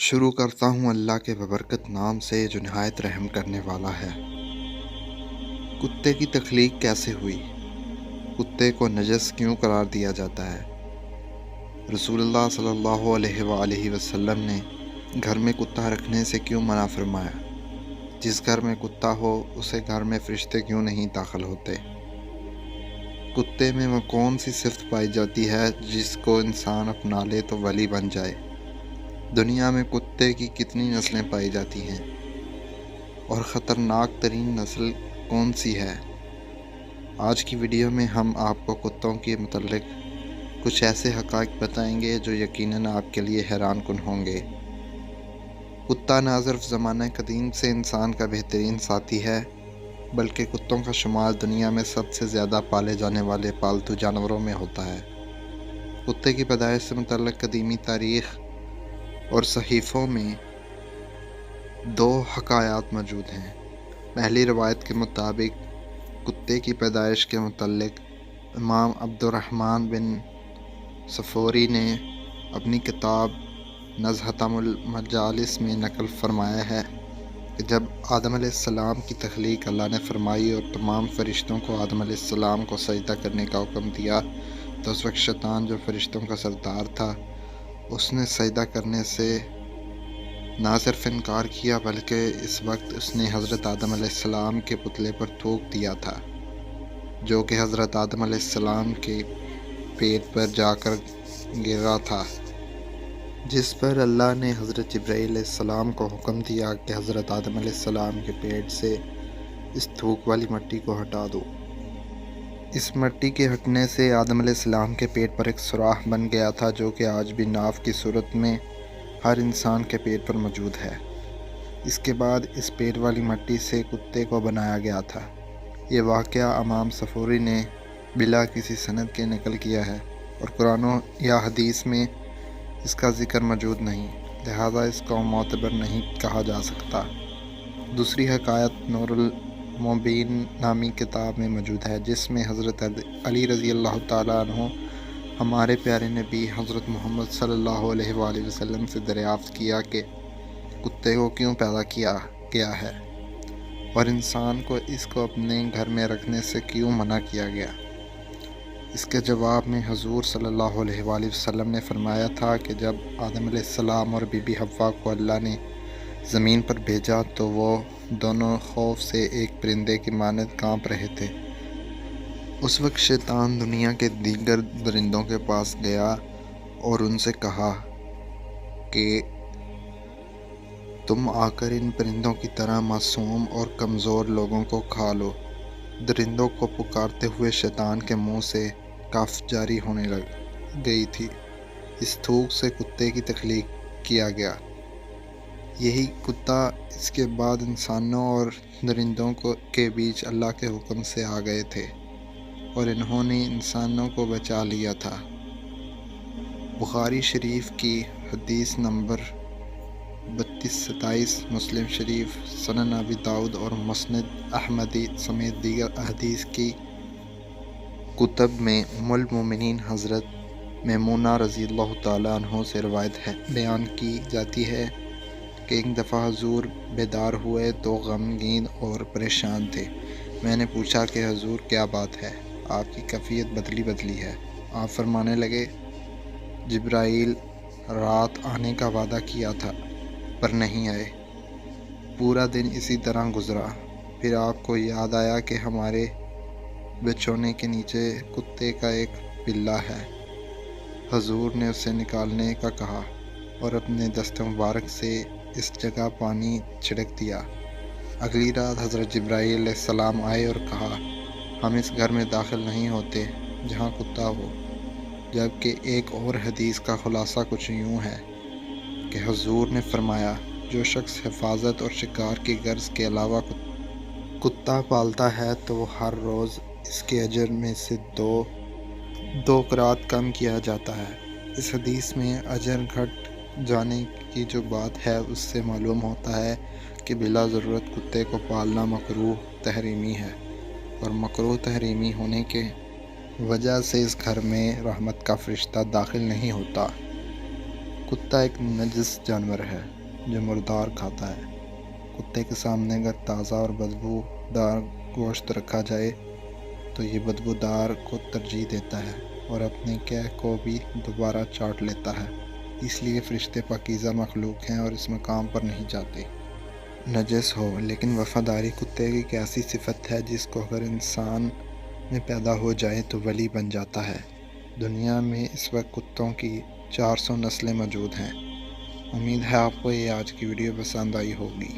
شروع کرتا ہوں اللہ کے ببرکت نام سے جو نہایت رحم کرنے والا ہے۔ کتے کی تخلیق کیسے ہوئی؟ کتے کو نجس کیوں قرار دیا جاتا ہے؟ رسول اللہ صلی اللہ علیہ وآلہ وسلم نے گھر میں کتا رکھنے سے کیوں منع فرمایا؟ جس گھر میں کتا ہو اسے گھر میں فرشتے کیوں نہیں داخل ہوتے؟ کتے میں وہ کون سی صفت پائی جاتی ہے جس کو انسان اپنا لے تو ولی بن جائے؟ دنیا میں کتے کی کتنی نسلیں پائی جاتی ہیں اور خطرناک ترین نسل کون سی ہے؟ آج کی ویڈیو میں ہم آپ کو کتوں کے متعلق کچھ ایسے حقائق بتائیں گے جو یقیناً آپ کے لیے حیران کن ہوں گے۔ کتا نہ صرف زمانہ قدیم سے انسان کا بہترین ساتھی ہے بلکہ کتوں کا شمار دنیا میں سب سے زیادہ پالے جانے والے پالتو جانوروں میں ہوتا ہے۔ کتے کی پیدائش سے متعلق قدیمی تاریخ اور صحیفوں میں دو حکایات موجود ہیں۔ پہلی روایت کے مطابق کتے کی پیدائش کے متعلق امام عبد الرحمن بن صفوری نے اپنی کتاب نزہۃ المجالس میں نقل فرمایا ہے کہ جب آدم علیہ السلام کی تخلیق اللہ نے فرمائی اور تمام فرشتوں کو آدم علیہ السلام کو سجدہ کرنے کا حکم دیا تو اس وقت شیطان جو فرشتوں کا سردار تھا اس نے سجدہ کرنے سے نہ صرف انکار کیا بلکہ اس وقت اس نے حضرت آدم علیہ السلام کے پتلے پر تھوک دیا تھا جو کہ حضرت آدم علیہ السلام کے پیٹ پر جا کر گرا تھا، جس پر اللہ نے حضرت جبرائیل علیہ السلام کو حکم دیا کہ حضرت آدم علیہ السلام کے پیٹ سے اس تھوک والی مٹی کو ہٹا دو۔ اس مٹی کے ہٹنے سے آدم علیہ السلام کے پیٹ پر ایک سوراخ بن گیا تھا جو کہ آج بھی ناف کی صورت میں ہر انسان کے پیٹ پر موجود ہے۔ اس کے بعد اس پیٹ والی مٹی سے کتے کو بنایا گیا تھا۔ یہ واقعہ امام صفوری نے بلا کسی سند کے نقل کیا ہے اور قرآن یا حدیث میں اس کا ذکر موجود نہیں، لہذا اس کو معتبر نہیں کہا جا سکتا۔ دوسری حکایت نور المبین نامی کتاب میں موجود ہے جس میں حضرت علی رضی اللہ تعالیٰ عنہ ہمارے پیارے نبی حضرت محمد صلی اللہ علیہ وآلہ وسلم سے دریافت کیا کہ کتے کو کیوں پیدا کیا گیا ہے اور انسان کو اس کو اپنے گھر میں رکھنے سے کیوں منع کیا گیا۔ اس کے جواب میں حضور صلی اللہ علیہ وآلہ وسلم نے فرمایا تھا کہ جب آدم علیہ السلام اور بی بی حوا کو اللہ نے زمین پر بھیجا تو وہ دونوں خوف سے ایک پرندے کی مانند کانپ رہے تھے۔ اس وقت شیطان دنیا کے دیگر درندوں کے پاس گیا اور ان سے کہا کہ تم آ کر ان پرندوں کی طرح معصوم اور کمزور لوگوں کو کھا لو۔ درندوں کو پکارتے ہوئے شیطان کے منہ سے کف جاری ہونے لگ گئی تھی۔ اس تھوک سے کتے کی تخلیق کیا گیا۔ یہی کتا اس کے بعد انسانوں اور درندوں کے بیچ اللہ کے حکم سے آ گئے تھے اور انہوں نے انسانوں کو بچا لیا تھا۔ بخاری شریف کی حدیث نمبر 3227، مسلم شریف، سنن ابی داؤد اور مسند احمدی سمیت دیگر احادیث کی کتب میں ام المومنین حضرت میمونہ رضی اللہ تعالیٰ عنہ سے روایت بیان کی جاتی ہے کہ ایک دفعہ حضور بیدار ہوئے تو غمگین اور پریشان تھے۔ میں نے پوچھا کہ حضور کیا بات ہے، آپ کی کیفیت بدلی ہے۔ آپ فرمانے لگے جبرائیل رات آنے کا وعدہ کیا تھا پر نہیں آئے۔ پورا دن اسی طرح گزرا، پھر آپ کو یاد آیا کہ ہمارے بچھونے کے نیچے کتے کا ایک پلہ ہے۔ حضور نے اسے نکالنے کا کہا اور اپنے دست مبارک سے اس جگہ پانی چھڑک دیا۔ اگلی رات حضرت جبرائیل علیہ السلام آئے اور کہا ہم اس گھر میں داخل نہیں ہوتے جہاں کتا ہو، جبکہ ایک اور حدیث کا خلاصہ کچھ یوں ہے کہ حضور نے فرمایا جو شخص حفاظت اور شکار کی غرض کے علاوہ کتا پالتا ہے تو وہ ہر روز اس کے اجر میں سے دو قرات کم کیا جاتا ہے۔ اس حدیث میں اجر گھٹ جانے کی جو بات ہے اس سے معلوم ہوتا ہے کہ بلا ضرورت کتے کو پالنا مکروہ تحریمی ہے اور مکروہ تحریمی ہونے کے وجہ سے اس گھر میں رحمت کا فرشتہ داخل نہیں ہوتا۔ کتا ایک نجس جانور ہے جو مردار کھاتا ہے۔ کتے کے سامنے اگر تازہ اور بدبودار گوشت رکھا جائے تو یہ بدبودار کو ترجیح دیتا ہے اور اپنی کیح کو بھی دوبارہ چاٹ لیتا ہے۔ اس لیے فرشتے پاکیزہ مخلوق ہیں اور اس مقام پر نہیں جاتے۔ نجس ہو لیکن وفاداری کتے کی ایک ایسی صفت ہے جس کو اگر انسان میں پیدا ہو جائے تو ولی بن جاتا ہے۔ دنیا میں اس وقت کتوں کی 400 نسلیں موجود ہیں۔ امید ہے آپ کو یہ آج کی ویڈیو پسند آئی ہوگی،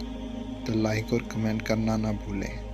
تو لائک اور کمنٹ کرنا نہ بھولیں۔